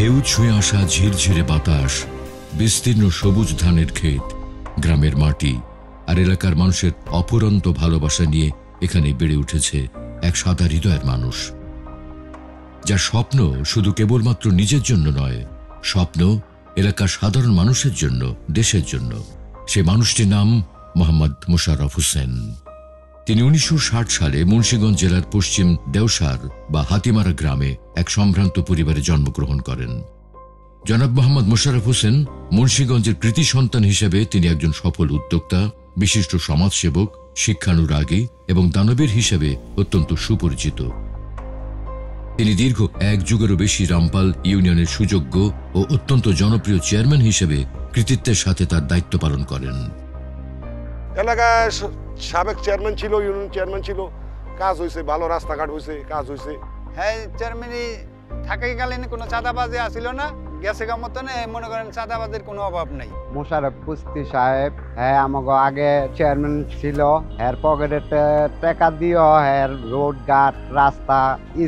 ঢেউ ছুঁয়ে আসা ঝিরঝিরে বাতাস, বিস্তীর্ণ সবুজ ধানের ক্ষেত, গ্রামের মাটি আর এলাকার মানুষের অফুরন্ত ভালোবাসা নিয়ে এখানে বেড়ে উঠেছে এক সাদা হৃদয়ের মানুষ, যার স্বপ্ন শুধু কেবলমাত্র নিজের জন্য নয়, স্বপ্ন এলাকার সাধারণ মানুষের জন্য, দেশের জন্য। সে মানুষটির নাম মোহাম্মদ মোশাররফ হোসেন। তিনি 1960 সালে মুন্সিগঞ্জ জেলার পশ্চিম দেওসার বা হাতিমারা গ্রামে এক সম্ভ্রান্ত পরিবারে জন্মগ্রহণ করেন। জনাব মোহাম্মদ মোশাররফ হোসেন মুন্সিগঞ্জের কৃতি সন্তান হিসেবে তিনি একজন সফল উদ্যোক্তা, বিশিষ্ট সমাজসেবক, শিক্ষানুরাগী এবং দানবীর হিসেবে অত্যন্ত সুপরিচিত। তিনি দীর্ঘ 1 যুগেরও বেশি রামপাল ইউনিয়নের সুযোগ্য ও অত্যন্ত জনপ্রিয় চেয়ারম্যান হিসেবে কৃতিত্বের সাথে তার দায়িত্ব পালন করেন। এলাকায় সাবেক চেয়ারম্যান ছিল, ইউনিয়ন চেয়ারম্যান ছিল, কাজ হয়েছে, ভালো রাস্তাঘাট হয়েছে, কাজ হয়েছে। হ্যাঁ, চেয়ারম্যানই থাকাকালীন কোনো চাঁদাবাজি আসিল না, গেছে গা মতন মনে করেন চাঁদাবাজির কোনো অভাব নাই। মোশাররফ কুস্তি সাহেব হ্যাঁ আমাকে আগে চেয়ারম্যান ছিল, এর পকেটে টাকা দিও, এর রোড ঘাট, রাস্তা,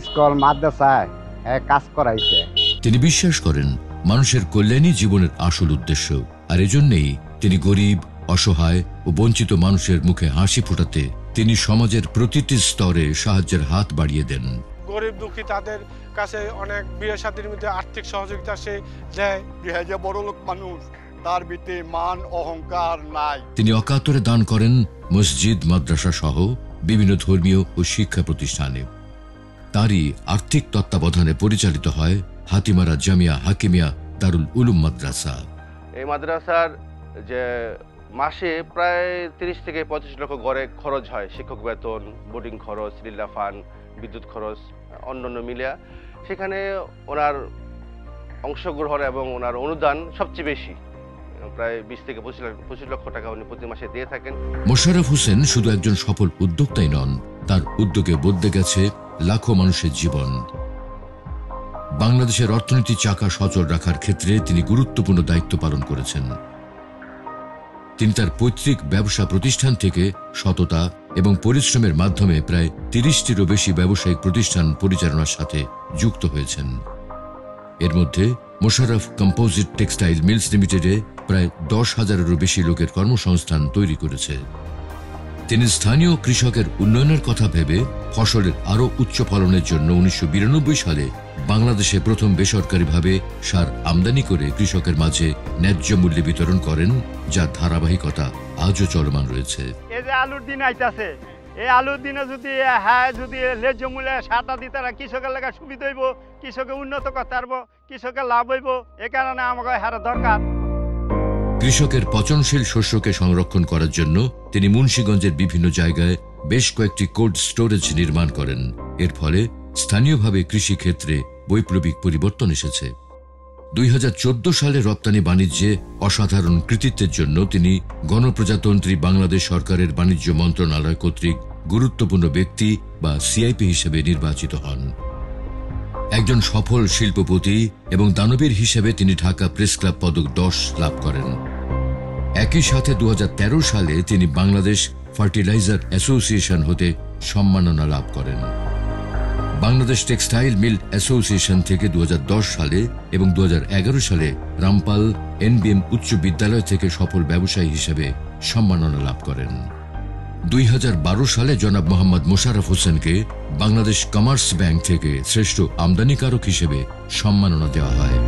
স্কুল, মাদ্রাসায় কাজ করাইছে। তিনি বিশ্বাস করেন মানুষের কল্যাণই জীবনের আসল উদ্দেশ্য, আর এজন্যই তিনি গরিব, অসহায় ও বঞ্চিত মানুষের মুখে হাসি ফোটাতে তিনি সমাজের প্রতিটি স্তরে সাহায্যের হাত বাড়িয়ে দেন। গরিব দুঃখী তাদের কাছে অনেক বিয়ে শাদীর মধ্যে আর্থিক সহযোগিতা সে দেয়। যে বড় লোক মানুষ, তার ভিতরে মান অহংকার নাই। তিনি অকাতরে দান করেন মসজিদ, মাদ্রাসা সহ বিভিন্ন ধর্মীয় ও শিক্ষা প্রতিষ্ঠানে। তারই আর্থিক তত্ত্বাবধানে পরিচালিত হয় হাতিমারা জামিয়া হাকিমিয়া দারুল উলুম মাদ্রাসা। এই মাদ্রাসার যে মাসে প্রায় 30 থেকে 35 লক্ষ গড়ে খরচ হয়, শিক্ষক বেতন, বোর্ডিং খরচ, লীলা ফান্ড, বিদ্যুৎ খরচ, অন্যান্য মিলিয়া। সেখানে ওনার অংশগ্রহণ এবং ওনার অনুদান সবচেয়ে বেশি, প্রায় 20 থেকে 25 লক্ষ টাকা উনি প্রতি মাসে দিয়ে থাকেন। মোশাররফ হোসেন শুধু একজন সফল উদ্যোক্তাই নন, তার উদ্যোগে বদলে গেছে লাখো মানুষের জীবন। বাংলাদেশের অর্থনীতি চাকা সচল রাখার ক্ষেত্রে তিনি গুরুত্বপূর্ণ দায়িত্ব পালন করেছেন। তিনি তার পৈতৃক ব্যবসা প্রতিষ্ঠান থেকে সততা এবং পরিশ্রমের মাধ্যমে প্রায় 30টিরও বেশি ব্যবসায়িক প্রতিষ্ঠান পরিচালনার সাথে যুক্ত হয়েছেন। এর মধ্যে মোশাররফ কম্পোজিট টেক্সটাইল মিলস লিমিটেডে প্রায় 10,000-এরও বেশি লোকের কর্মসংস্থান তৈরি করেছে। তিনি স্থানীয় কৃষকের উন্নয়নের কথা ভেবে ফসলের আরও উচ্চ ফলনের জন্য 1992 সালে বাংলাদেশে প্রথম বেসরকারিভাবে সার আমদানি করে কৃষকের মাঝে ন্যায্য মূল্যে বিতরণ করেন, যার ধারাবাহিকতা আজও চলমান রয়েছে। এই যে আলুর দিন আইতাছে, এই আলুর দিনে যদি যদি ন্যায্য মূল্যে সারটা দিতে কৃষকের লেখা সুবিধা হইব, কৃষকে উন্নত করতে পারবো, কৃষকের লাভ হইব, এ কারণে আমাকে হারা দরকার। কৃষকের পচনশীল শস্যকে সংরক্ষণ করার জন্য তিনি মুন্সিগঞ্জের বিভিন্ন জায়গায় বেশ কয়েকটি কোল্ড স্টোরেজ নির্মাণ করেন। এর ফলে স্থানীয়ভাবে কৃষিক্ষেত্রে বৈপ্লবিক পরিবর্তন এসেছে। 2014 সালে রপ্তানি বাণিজ্যে অসাধারণ কৃতিত্বের জন্য তিনি গণপ্রজাতন্ত্রী বাংলাদেশ সরকারের বাণিজ্য মন্ত্রণালয় কর্তৃক গুরুত্বপূর্ণ ব্যক্তি বা সিআইপি হিসেবে নির্বাচিত হন। একজন সফল শিল্পপতি এবং দানবীর হিসেবে তিনি ঢাকা প্রেস ক্লাব পদক 10 লাভ করেন। একই সাথে 2013 সালে তিনি বাংলাদেশ ফার্টিলাইজার অ্যাসোসিয়েশন হতে সম্মাননা লাভ করেন। বাংলাদেশ টেক্সটাইল মিল অ্যাসোসিয়েশন থেকে 2010 সালে এবং 2011 সালে রামপাল এনবিএম উচ্চ বিদ্যালয় থেকে সফল ব্যবসায়ী হিসেবে সম্মাননা লাভ করেন। 2012 সালে জনাব মোহাম্মদ মোশাররফ হোসেনকে বাংলাদেশ কমার্স ব্যাংক থেকে শ্রেষ্ঠ আমদানিকারক হিসেবে সম্মাননা দেওয়া হয়।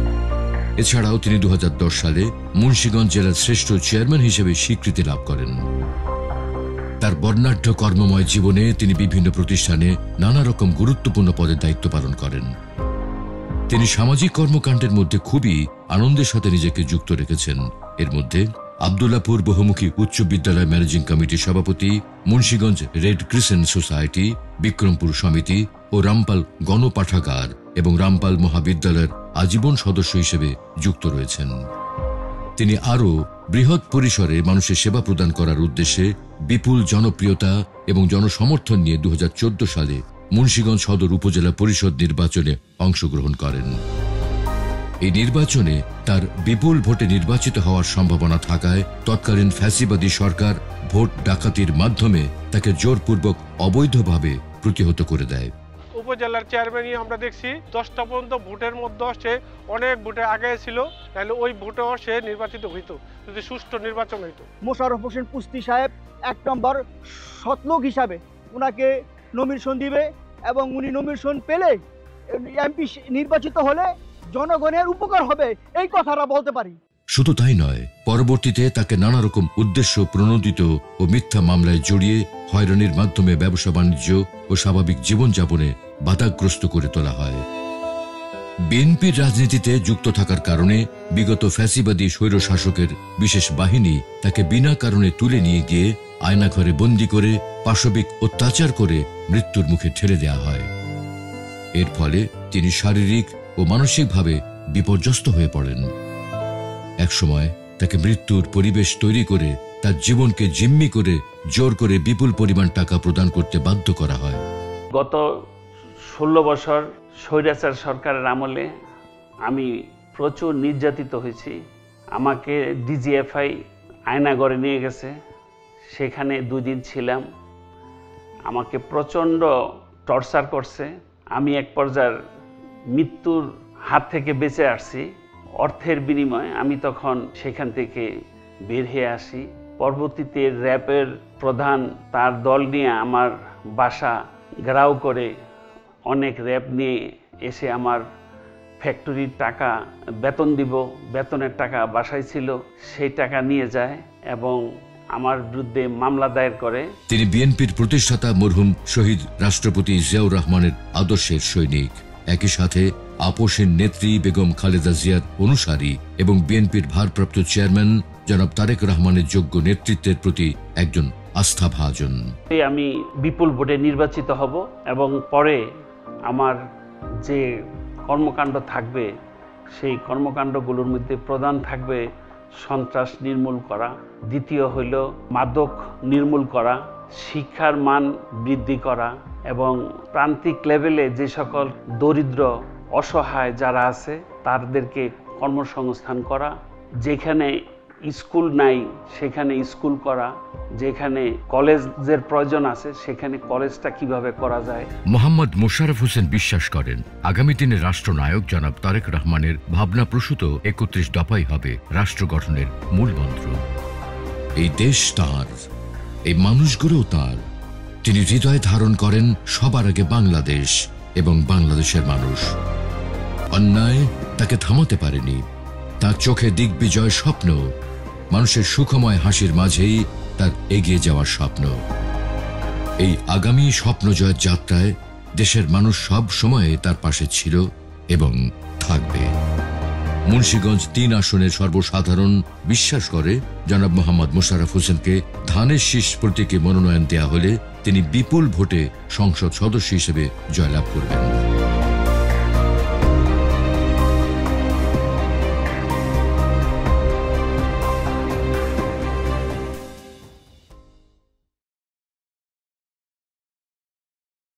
এছাড়াও তিনি 2010 সালে মুন্সিগঞ্জ জেলার শ্রেষ্ঠ চেয়ারম্যান হিসেবে স্বীকৃতি লাভ করেন। তার বর্ণাঢ্য কর্মময় জীবনে তিনি বিভিন্ন প্রতিষ্ঠানে নানা রকম গুরুত্বপূর্ণ পদের দায়িত্ব পালন করেন। তিনি সামাজিক কর্মকাণ্ডের মধ্যে খুবই আনন্দের সাথে নিজেকে যুক্ত রেখেছেন। এর মধ্যে আব্দুল্লাপুর বহুমুখী উচ্চ বিদ্যালয় ম্যানেজিং কমিটির সভাপতি, Munshiganj red crescent society, Bikrampur সমিতি ও রামপাল গণপাঠাগার এবং রামপাল মহাবিদ্যালয়ের আজীবন সদস্য হিসেবে যুক্ত রয়েছেন। তিনি আরও বৃহৎ পরিসরে মানুষের সেবা প্রদান করার উদ্দেশ্যে বিপুল জনপ্রিয়তা এবং জনসমর্থন নিয়ে 2014 সালে মুন্সিগঞ্জ সদর উপজেলা পরিষদ নির্বাচনে অংশগ্রহণ করেন। এই নির্বাচনে তার বিপুল ভোটে নির্বাচিত হওয়ার সম্ভাবনা থাকায় তৎকালীন ফ্যাসিবাদী সরকার ভোট ডাকাতির মাধ্যমে তাকে জোরপূর্বক অবৈধভাবে প্রতিহত করে দেয়। উপজেলার চেয়ারম্যানই আমরা দেখছি 10টা পর্যন্ত ভোটের মধ্যে সে অনেক ভোটে আগে ছিল, তাহলে ওই ভোটেও সে নির্বাচিত হইতো যদি সুষ্ঠু নির্বাচন হইতো। মোশাররফ হোসেন পুস্তি সাহেব 1 নম্বর সৎলোক হিসাবে ওনাকে নমিনেশন দিবে এবং উনি নমিনেশন পেলে এমপি নির্বাচিত হলে জনগণের উপকার হবে, এই কথাটা বলতে পারি। শুধু তাই নয়, পরবর্তীতে তাকে নানা রকম উদ্দেশ্য প্রণোদিত ও মিথ্যা মামলায় জড়িয়ে হয়রানির মাধ্যমে ব্যবসা বাণিজ্য ও স্বাভাবিক জীবনযাপনে বাধাগ্রস্ত করে তোলা হয়। বিএনপির রাজনীতিতে যুক্ত থাকার কারণে বিগত ফ্যাসিবাদী স্বৈরশাসকের বিশেষ বাহিনী তাকে বিনা কারণে তুলে নিয়ে গিয়ে আয়নাঘরে বন্দী করে পাশবিক অত্যাচার করে মৃত্যুর মুখে ঠেলে দেওয়া হয়। এর ফলে তিনি শারীরিক ও মানসিকভাবে বিপর্যস্ত হয়ে পড়েন। একসময় তাকে মৃত্যুর পরিবেশ তৈরি করে তার জীবনকে জিম্মি করে জোর করে বিপুল পরিমাণ টাকা প্রদান করতে বাধ্য করা হয়। গত 16 বছর স্বৈরাচার সরকারের আমলে আমি প্রচুর নির্যাতিত হয়েছি। আমাকে ডিজিএফআই আয়নাঘরে নিয়ে গেছে, সেখানে 2 দিন ছিলাম। আমাকে প্রচণ্ড টর্চার করছে। আমি এক পর্যায়ে মৃত্যুর হাত থেকে বেঁচে আসছি অর্থের বিনিময়ে। আমি তখন সেখান থেকে বের হয়ে আসি। পরবর্তীতে র্যাবের প্রধান তার দল নিয়ে আমার বাসা ঘেরাও করে অনেক র্যাব নিয়ে এসে আমার ফ্যাক্টরির টাকা বেতন দিব, বেতনের টাকা বাসায় ছিল, সেই টাকা নিয়ে যায় এবং আমার বিরুদ্ধে মামলা দায়ের করে। তিনি বিএনপির প্রতিষ্ঠাতা মরহুম শহীদ রাষ্ট্রপতি জিয়াউর রহমানের আদর্শের সৈনিক, একই সাথে আপোষের নেত্রী বেগম খালেদা জিয়ার অনুসারী এবং বিএনপির ভারপ্রাপ্ত চেয়ারম্যান জনাব তারেক রহমানের যোগ্য নেতৃত্বের প্রতি একজন আস্থাভাজন। আমি বিপুল ভোটে নির্বাচিত হব এবং পরে আমার যে কর্মকাণ্ড থাকবে সেই কর্মকাণ্ডগুলোর মধ্যে প্রধান থাকবে সন্ত্রাস নির্মূল করা, দ্বিতীয় হইল মাদক নির্মূল করা, শিক্ষার মান বৃদ্ধি করা এবং প্রান্তিক লেভেলে যে সকল দরিদ্র অসহায় যারা আছে তাদেরকে কর্মসংস্থান করা, যেখানে স্কুল নাই সেখানে স্কুল করা, যেখানে কলেজের প্রয়োজন আছে সেখানে কলেজটা কিভাবে করা যায়। মোহাম্মদ মোশাররফ হোসেন বিশ্বাস করেন আগামী দিনে রাষ্ট্রনায়ক জনাব তারেক রহমানের ভাবনাপ্রসূত 31 দফাই হবে রাষ্ট্র গঠনের মূল মন্ত্র। এই দেশ তাঁর, এই মানুষগুলো তাঁর। তিনি হৃদয়ে ধারণ করেন সবার আগে বাংলাদেশ এবং বাংলাদেশের মানুষ। অন্যায় তাকে থামাতে পারেনি। তার চোখে দিগ্বিজয় স্বপ্ন, মানুষের সুখময় হাসির মাঝেই তার এগিয়ে যাওয়ার স্বপ্ন। এই আগামী স্বপ্নজয়ের যাত্রায় দেশের মানুষ সব সময়ে তার পাশে ছিল এবং থাকবে। মুন্সিগঞ্জ 3 আসনের সর্বসাধারণ বিশ্বাস করে জনাব মোহাম্মদ মোশাররফ হোসেনকে ধানের শীষ প্রতীকে মনোনয়ন দেয়া হলে তিনি বিপুল ভোটে সংসদ সদস্য হিসেবে জয়লাভ করবেন।